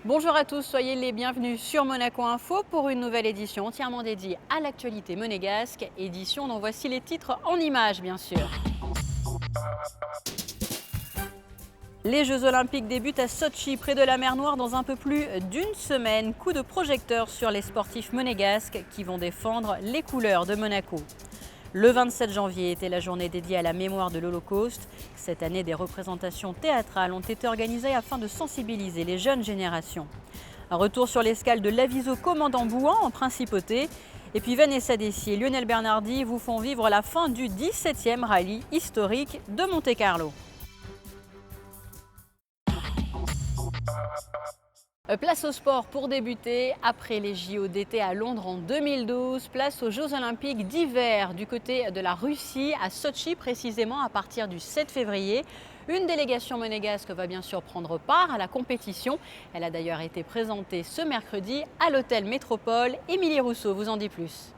Bonjour à tous, soyez les bienvenus sur Monaco Info pour une nouvelle édition entièrement dédiée à l'actualité monégasque, édition dont voici les titres en images bien sûr. Les Jeux Olympiques débutent à Sotchi, près de la mer Noire, dans un peu plus d'une semaine. Coup de projecteur sur les sportifs monégasques qui vont défendre les couleurs de Monaco. Le 27 janvier était la journée dédiée à la mémoire de l'Holocauste. Cette année, des représentations théâtrales ont été organisées afin de sensibiliser les jeunes générations. Un retour sur l'escale de l'Aviso Commandant Bouan en Principauté. Et puis Vanessa Dessier et Lionel Bernardi vous font vivre la fin du 17e rallye historique de Monte-Carlo. Place au sport pour débuter. Après les JO d'été à Londres en 2012, place aux Jeux Olympiques d'hiver du côté de la Russie, à Sotchi précisément à partir du 7 février. Une délégation monégasque va bien sûr prendre part à la compétition. Elle a d'ailleurs été présentée ce mercredi à l'hôtel Métropole. Émilie Rousseau vous en dit plus.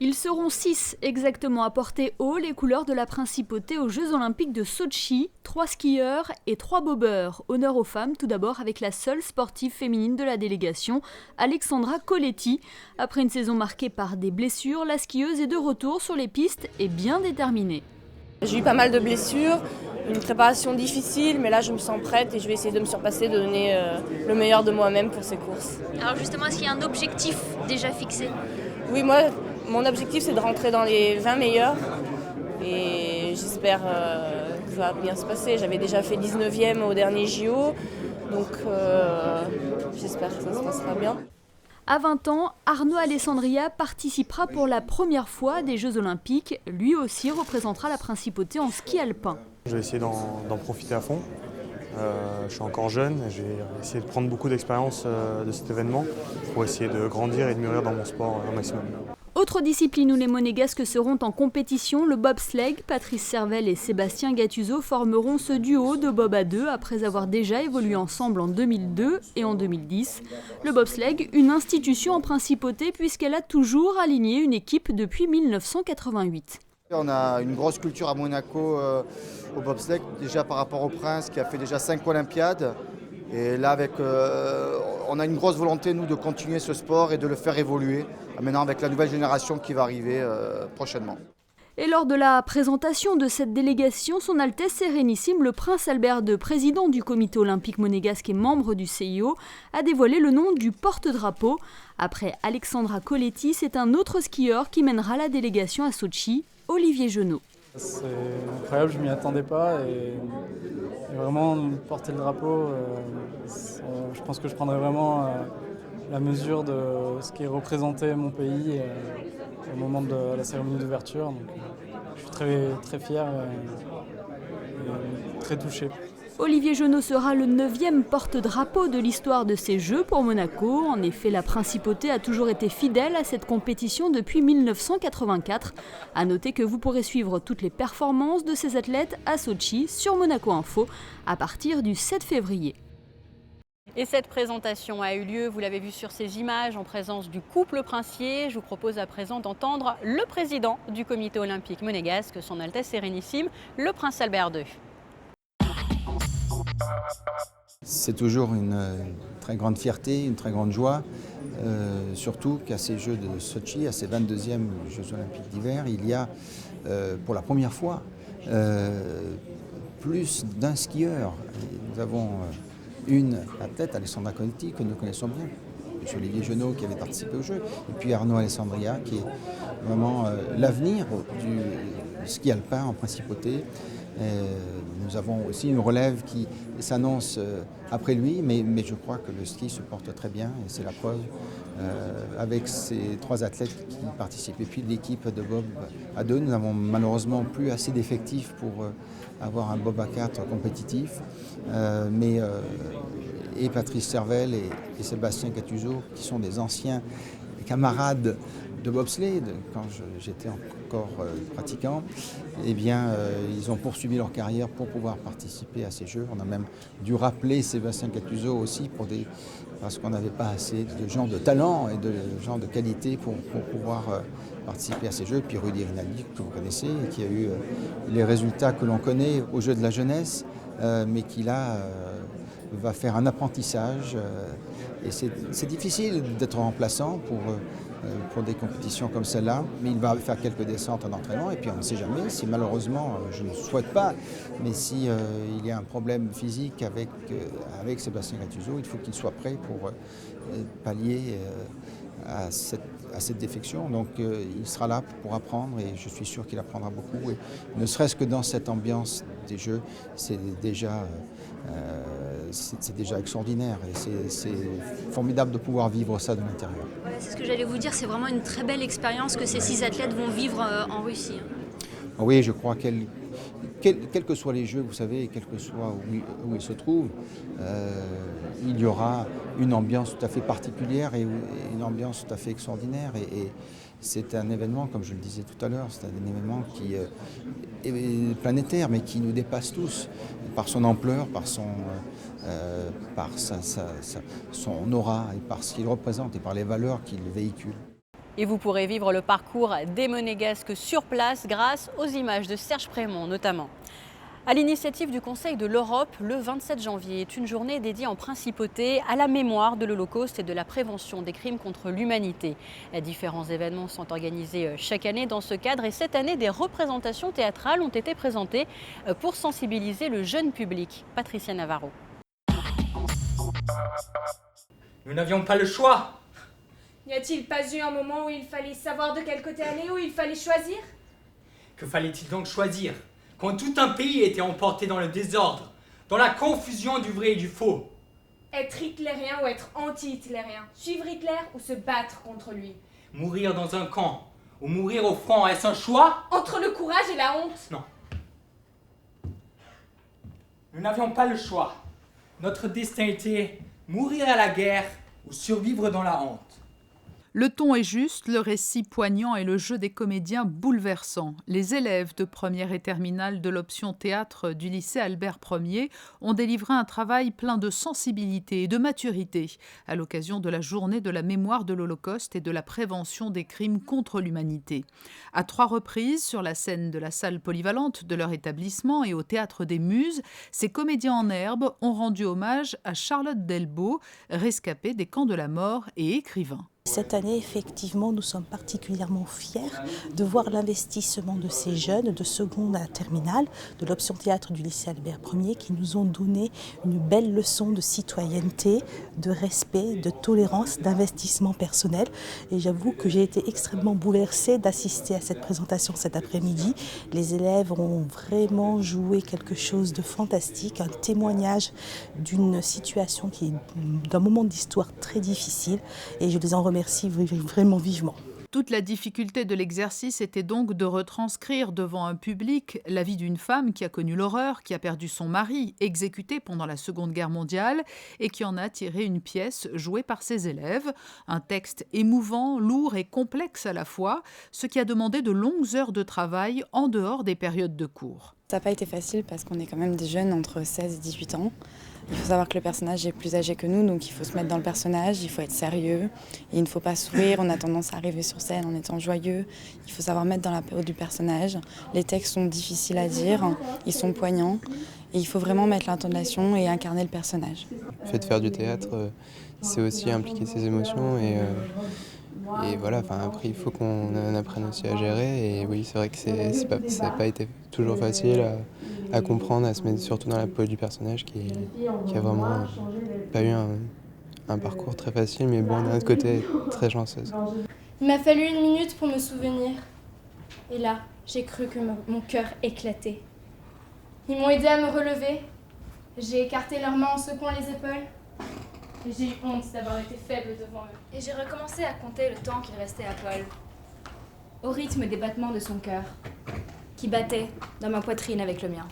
Ils seront 6 exactement à porter haut les couleurs de la Principauté aux Jeux Olympiques de Sotchi, 3 skieurs et 3 bobeurs. Honneur aux femmes tout d'abord avec la seule sportive féminine de la délégation, Alexandra Coletti. Après une saison marquée par des blessures, la skieuse est de retour sur les pistes et bien déterminée. J'ai eu pas mal de blessures, une préparation difficile, mais là je me sens prête et je vais essayer de me surpasser, de donner le meilleur de moi-même pour ces courses. Alors justement, est-ce qu'il y a un objectif déjà fixé ? Oui, moi, mon objectif c'est de rentrer dans les 20 meilleurs et j'espère que ça va bien se passer. J'avais déjà fait 19e au dernier JO, donc j'espère que ça se passera bien. À 20 ans, Arnaud Alessandria participera pour la première fois à des Jeux Olympiques. Lui aussi représentera la Principauté en ski alpin. Je vais essayer d'en profiter à fond. Je suis encore jeune et je vais essayer de prendre beaucoup d'expérience de cet événement pour essayer de grandir et de mûrir dans mon sport au maximum. Autre discipline où les monégasques seront en compétition, le bobsleigh. Patrice Servel et Sébastien Gattuso formeront ce duo de bob à deux après avoir déjà évolué ensemble en 2002 et en 2010. Le bobsleigh, une institution en Principauté puisqu'elle a toujours aligné une équipe depuis 1988. On a une grosse culture à Monaco au bobsleigh, déjà par rapport au Prince qui a fait déjà 5 Olympiades. Et là, on a une grosse volonté, nous, de continuer ce sport et de le faire évoluer, maintenant avec la nouvelle génération qui va arriver prochainement. Et lors de la présentation de cette délégation, Son Altesse Sérénissime, le Prince Albert II, président du Comité olympique monégasque et membre du CIO, a dévoilé le nom du porte-drapeau. Après Alexandra Coletti, c'est un autre skieur qui mènera la délégation à Sotchi, Olivier Genot. C'est incroyable, je ne m'y attendais pas et vraiment porter le drapeau, je pense que je prendrai vraiment la mesure de ce qui représentait mon pays au moment de la cérémonie d'ouverture. Donc, je suis très fier et très touché. Olivier Genot sera le 9e porte-drapeau de l'histoire de ces Jeux pour Monaco. En effet, la Principauté a toujours été fidèle à cette compétition depuis 1984. A noter que vous pourrez suivre toutes les performances de ces athlètes à Sotchi sur Monaco Info à partir du 7 février. Et cette présentation a eu lieu, vous l'avez vu sur ces images, en présence du couple princier. Je vous propose à présent d'entendre le président du Comité olympique monégasque, Son Altesse Sérénissime, le Prince Albert II. C'est toujours une très grande fierté, une très grande joie, surtout qu'à ces Jeux de Sotchi, à ces 22e Jeux Olympiques d'hiver, il y a pour la première fois plus d'un skieur. Nous avons une athlète, Alexandra Coletti, que nous connaissons bien, M. Olivier Genot qui avait participé aux Jeux, et puis Arnaud Alessandria qui est vraiment l'avenir du ski alpin en Principauté. Nous avons aussi une relève qui s'annonce après lui, mais je crois que le ski se porte très bien et c'est la preuve avec ces 3 athlètes qui participent. Et puis l'équipe de bob à 2, nous n'avons malheureusement plus assez d'effectifs pour avoir un bob à 4 compétitif, et Patrice Servel et Sébastien Gattuso, qui sont des anciens camarades de bobsleigh, quand j'étais encore pratiquant, eh bien, ils ont poursuivi leur carrière pour pouvoir participer à ces Jeux. On a même dû rappeler Sébastien Gattuso aussi parce qu'on n'avait pas assez de gens de talent et de gens de qualité pour pouvoir participer à ces Jeux. Puis Rudy Rinaldi, que vous connaissez, qui a eu les résultats que l'on connaît aux Jeux de la jeunesse, mais qui là va faire un apprentissage. Et c'est difficile d'être remplaçant pour des compétitions comme celle-là, mais il va faire quelques descentes en entraînement et puis on ne sait jamais si malheureusement, je ne souhaite pas, mais si il y a un problème physique avec Sébastien Gattuso, il faut qu'il soit prêt pour pallier à cette défection. Donc il sera là pour apprendre et je suis sûr qu'il apprendra beaucoup. Et ne serait-ce que dans cette ambiance des Jeux, c'est déjà extraordinaire et c'est formidable de pouvoir vivre ça de l'intérieur. Ouais, c'est ce que j'allais vous dire, c'est vraiment une très belle expérience que ces 6 athlètes vont vivre en Russie. Oui, je crois quels que soient les Jeux, vous savez, quel que soit où ils se trouvent, il y aura une ambiance tout à fait particulière et une ambiance tout à fait extraordinaire. Et c'est un événement, comme je le disais tout à l'heure, c'est un événement qui est planétaire, mais qui nous dépasse tous, par son ampleur, par son aura, et par ce qu'il représente et par les valeurs qu'il véhicule. Et vous pourrez vivre le parcours des Monégasques sur place grâce aux images de Serge Prémont notamment. À l'initiative du Conseil de l'Europe, le 27 janvier est une journée dédiée en principauté à la mémoire de l'Holocauste et de la prévention des crimes contre l'humanité. Différents événements sont organisés chaque année dans ce cadre et cette année, des représentations théâtrales ont été présentées pour sensibiliser le jeune public. Patricia Navarro. Nous n'avions pas le choix. N'y a-t-il pas eu un moment où il fallait savoir de quel côté aller, où il fallait choisir? Que fallait-il donc choisir quand tout un pays était emporté dans le désordre, dans la confusion du vrai et du faux? Être hitlérien ou être anti-hitlérien? Suivre Hitler ou se battre contre lui? Mourir dans un camp ou mourir au front, est-ce un choix? Entre le courage et la honte? Non. Nous n'avions pas le choix. Notre destin était mourir à la guerre ou survivre dans la honte. Le ton est juste, le récit poignant et le jeu des comédiens bouleversant. Les élèves de première et terminale de l'option théâtre du lycée Albert Ier ont délivré un travail plein de sensibilité et de maturité à l'occasion de la journée de la mémoire de l'Holocauste et de la prévention des crimes contre l'humanité. À 3 reprises, sur la scène de la salle polyvalente de leur établissement et au Théâtre des Muses, ces comédiens en herbe ont rendu hommage à Charlotte Delbault, rescapée des camps de la mort et écrivain. Cette année, effectivement, nous sommes particulièrement fiers de voir l'investissement de ces jeunes de seconde à terminale de l'option théâtre du lycée Albert Ier qui nous ont donné une belle leçon de citoyenneté, de respect, de tolérance, d'investissement personnel. Et j'avoue que j'ai été extrêmement bouleversée d'assister à cette présentation cet après-midi. Les élèves ont vraiment joué quelque chose de fantastique, un témoignage d'une situation qui est d'un moment d'histoire très difficile et je les en remercie vraiment vivement. Toute la difficulté de l'exercice était donc de retranscrire devant un public la vie d'une femme qui a connu l'horreur, qui a perdu son mari, exécuté pendant la Seconde Guerre mondiale, et qui en a tiré une pièce jouée par ses élèves. Un texte émouvant, lourd et complexe à la fois, ce qui a demandé de longues heures de travail en dehors des périodes de cours. Ça n'a pas été facile parce qu'on est quand même des jeunes entre 16 et 18 ans. Il faut savoir que le personnage est plus âgé que nous, donc il faut se mettre dans le personnage, il faut être sérieux, et il ne faut pas sourire, on a tendance à arriver sur scène en étant joyeux. Il faut savoir mettre dans la peau du personnage. Les textes sont difficiles à dire, ils sont poignants, et il faut vraiment mettre l'intonation et incarner le personnage. Le fait de faire du théâtre, c'est aussi impliquer ses émotions, et voilà, après il faut qu'on apprenne aussi à gérer, et oui c'est vrai que ça n'a pas été toujours facile à comprendre, à se mettre surtout dans la peau du personnage qui a vraiment pas eu un parcours très facile, mais bon, d'un autre côté, très chanceuse. Il m'a fallu 1 minute pour me souvenir. Et là, j'ai cru que mon cœur éclatait. Ils m'ont aidé à me relever. J'ai écarté leurs mains en secouant les épaules. Et j'ai eu honte d'avoir été faible devant eux. Et j'ai recommencé à compter le temps qu'il restait à Paul. Au rythme des battements de son cœur, qui battait dans ma poitrine avec le mien.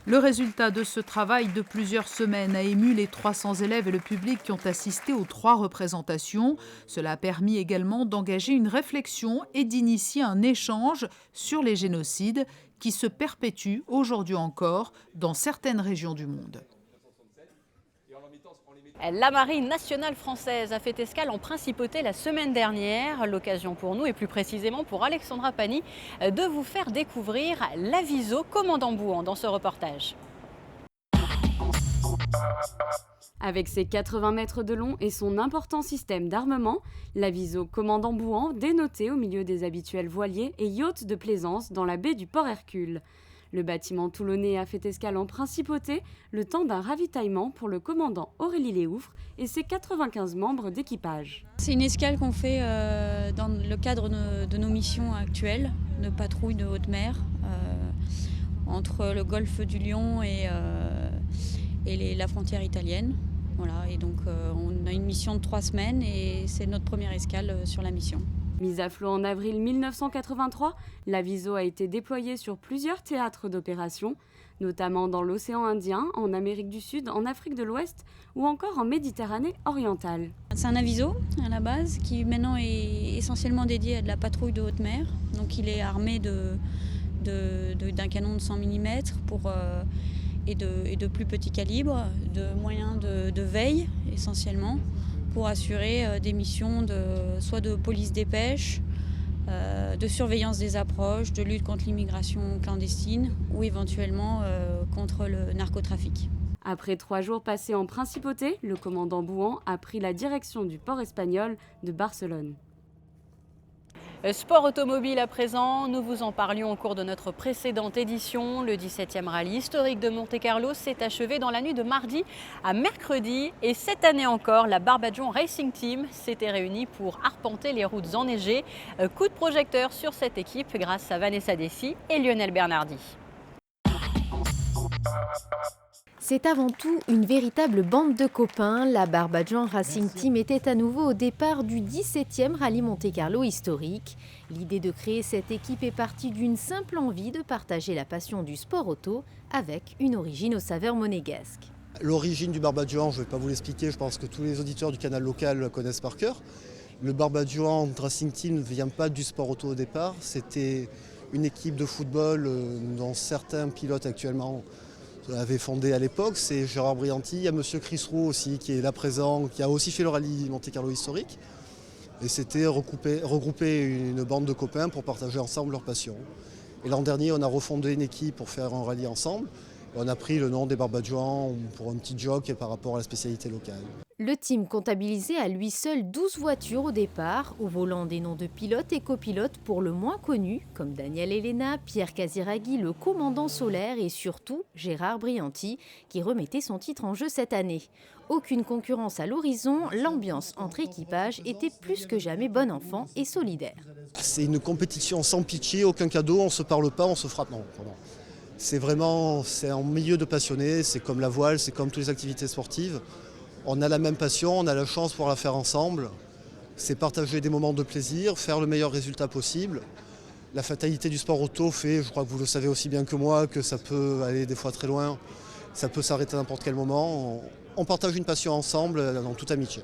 Le résultat de ce travail de plusieurs semaines a ému les 300 élèves et le public qui ont assisté aux 3 représentations. Cela a permis également d'engager une réflexion et d'initier un échange sur les génocides qui se perpétuent aujourd'hui encore dans certaines régions du monde. La Marine nationale française a fait escale en Principauté la semaine dernière. L'occasion pour nous, et plus précisément pour Alexandra Pani, de vous faire découvrir l'Aviso Commandant Bouhan dans ce reportage. Avec ses 80 mètres de long et son important système d'armement, l'Aviso Commandant Bouhan dénoté au milieu des habituels voiliers et yachts de plaisance dans la baie du Port Hercule. Le bâtiment toulonnais a fait escale en Principauté le temps d'un ravitaillement pour le commandant Aurélie Léoufre et ses 95 membres d'équipage. C'est une escale qu'on fait dans le cadre de nos missions actuelles de patrouille de haute mer entre le golfe du Lion et la frontière italienne. Voilà, et donc on a une mission de 3 semaines et c'est notre première escale sur la mission. Mise à flot en avril 1983, l'Aviso a été déployée sur plusieurs théâtres d'opération, notamment dans l'océan Indien, en Amérique du Sud, en Afrique de l'Ouest ou encore en Méditerranée orientale. C'est un Aviso à la base qui maintenant est essentiellement dédié à de la patrouille de haute mer. Donc il est armé d'un canon de 100 mm et de plus petits calibres, de moyens de veille essentiellement, pour assurer des missions soit de police des pêches, de surveillance des approches, de lutte contre l'immigration clandestine ou éventuellement contre le narcotrafic. Après 3 jours passés en Principauté, le commandant Bouhan a pris la direction du port espagnol de Barcelone. Sport automobile à présent, nous vous en parlions au cours de notre précédente édition. Le 17e rallye historique de Monte-Carlo s'est achevé dans la nuit de mardi à mercredi. Et cette année encore, la Barbadjon Racing Team s'était réunie pour arpenter les routes enneigées. Coup de projecteur sur cette équipe grâce à Vanessa Dessy et Lionel Bernardi. C'est avant tout une véritable bande de copains. La Barbadjon Racing Team était à nouveau au départ du 17e rallye Monte-Carlo historique. L'idée de créer cette équipe est partie d'une simple envie de partager la passion du sport auto avec une origine aux saveurs monégasques. L'origine du Barbadjon, je ne vais pas vous l'expliquer, je pense que tous les auditeurs du canal local connaissent par cœur. Le Barbadjon Racing Team ne vient pas du sport auto au départ, c'était une équipe de football dont certains pilotes actuellement avait fondé à l'époque, c'est Gérard Brianti, il y a Monsieur Chris Roux aussi qui est là présent, qui a aussi fait le rallye Monte-Carlo historique. Et c'était regrouper une bande de copains pour partager ensemble leur passion. Et l'an dernier, on a refondé une équipe pour faire un rallye ensemble. Et on a pris le nom des Barbadjon pour un petit joke par rapport à la spécialité locale. Le team comptabilisait à lui seul 12 voitures au départ, au volant des noms de pilotes et copilotes pour le moins connus, comme Daniel Elena, Pierre Casiraghi, le commandant Solaire et surtout Gérard Brianti, qui remettait son titre en jeu cette année. Aucune concurrence à l'horizon, l'ambiance entre équipages était plus que jamais bon enfant et solidaire. C'est une compétition sans pitié, aucun cadeau, on ne se parle pas, on se frappe. Non, pardon. C'est un milieu de passionnés, c'est comme la voile, c'est comme toutes les activités sportives. On a la même passion, on a la chance pour la faire ensemble. C'est partager des moments de plaisir, faire le meilleur résultat possible. La fatalité du sport auto fait, je crois que vous le savez aussi bien que moi, que ça peut aller des fois très loin. Ça peut s'arrêter à n'importe quel moment. On partage une passion ensemble dans toute amitié.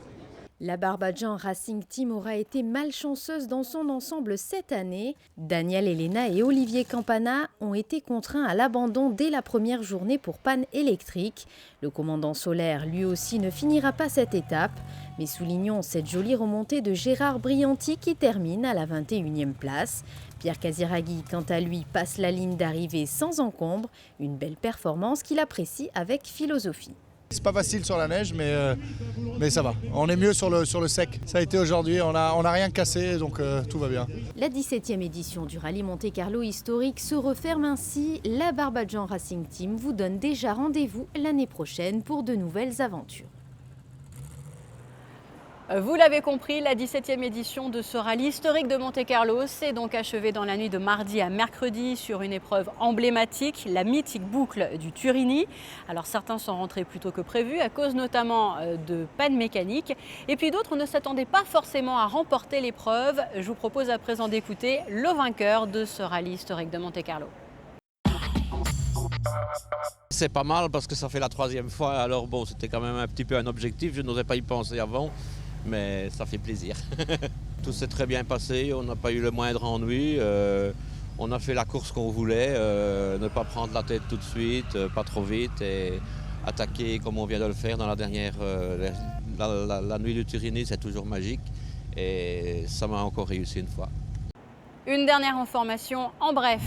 La Barbadjon Racing Team aura été malchanceuse dans son ensemble cette année. Daniel Elena et Olivier Campana ont été contraints à l'abandon dès la première journée pour panne électrique. Le commandant Solaire, lui aussi, ne finira pas cette étape. Mais soulignons cette jolie remontée de Gérard Brianti qui termine à la 21e place. Pierre Casiraghi, quant à lui, passe la ligne d'arrivée sans encombre. Une belle performance qu'il apprécie avec philosophie. C'est pas facile sur la neige, mais ça va. On est mieux sur le sec. Ça a été aujourd'hui, on a rien cassé, donc tout va bien. La 17e édition du rallye Monte-Carlo historique se referme ainsi. La Barbadjon Racing Team vous donne déjà rendez-vous l'année prochaine pour de nouvelles aventures. Vous l'avez compris, la 17e édition de ce rallye historique de Monte-Carlo s'est donc achevée dans la nuit de mardi à mercredi sur une épreuve emblématique, la mythique boucle du Turini. Alors certains sont rentrés plus tôt que prévu à cause notamment de panne mécanique et puis d'autres ne s'attendaient pas forcément à remporter l'épreuve. Je vous propose à présent d'écouter le vainqueur de ce rallye historique de Monte-Carlo. C'est pas mal parce que ça fait la 3e fois, alors bon, c'était quand même un petit peu un objectif, je n'osais pas y penser avant. Mais ça fait plaisir. Tout s'est très bien passé, on n'a pas eu le moindre ennui. On a fait la course qu'on voulait, ne pas prendre la tête tout de suite, pas trop vite. Et attaquer comme on vient de le faire dans la dernière... la nuit de Turini, c'est toujours magique et ça m'a encore réussi une fois. Une dernière information en bref.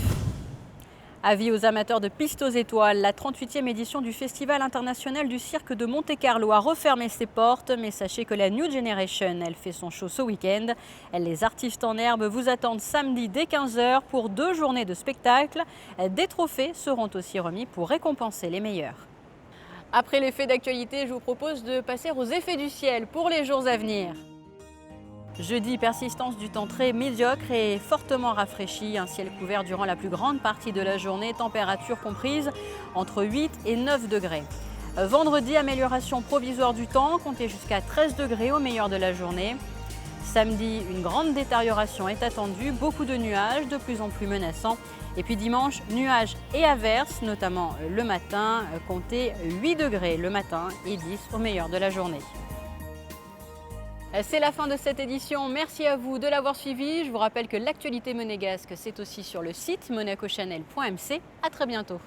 Avis aux amateurs de pistes aux étoiles, la 38e édition du Festival international du cirque de Monte-Carlo a refermé ses portes, mais sachez que la New Generation, elle fait son show ce week-end. Les artistes en herbe vous attendent samedi dès 15 h pour 2 journées de spectacle. Des trophées seront aussi remis pour récompenser les meilleurs. Après les faits d'actualité, je vous propose de passer aux effets du ciel pour les jours à venir. Jeudi, persistance du temps très médiocre et fortement rafraîchi, un ciel couvert durant la plus grande partie de la journée, température comprise entre 8 et 9 degrés. Vendredi, amélioration provisoire du temps, comptez jusqu'à 13 degrés au meilleur de la journée. Samedi, une grande détérioration est attendue, beaucoup de nuages, de plus en plus menaçants. Et puis dimanche, nuages et averses, notamment le matin, comptez 8 degrés le matin et 10 au meilleur de la journée. C'est la fin de cette édition, merci à vous de l'avoir suivi. Je vous rappelle que l'actualité monégasque, c'est aussi sur le site monacochannel.mc. À très bientôt.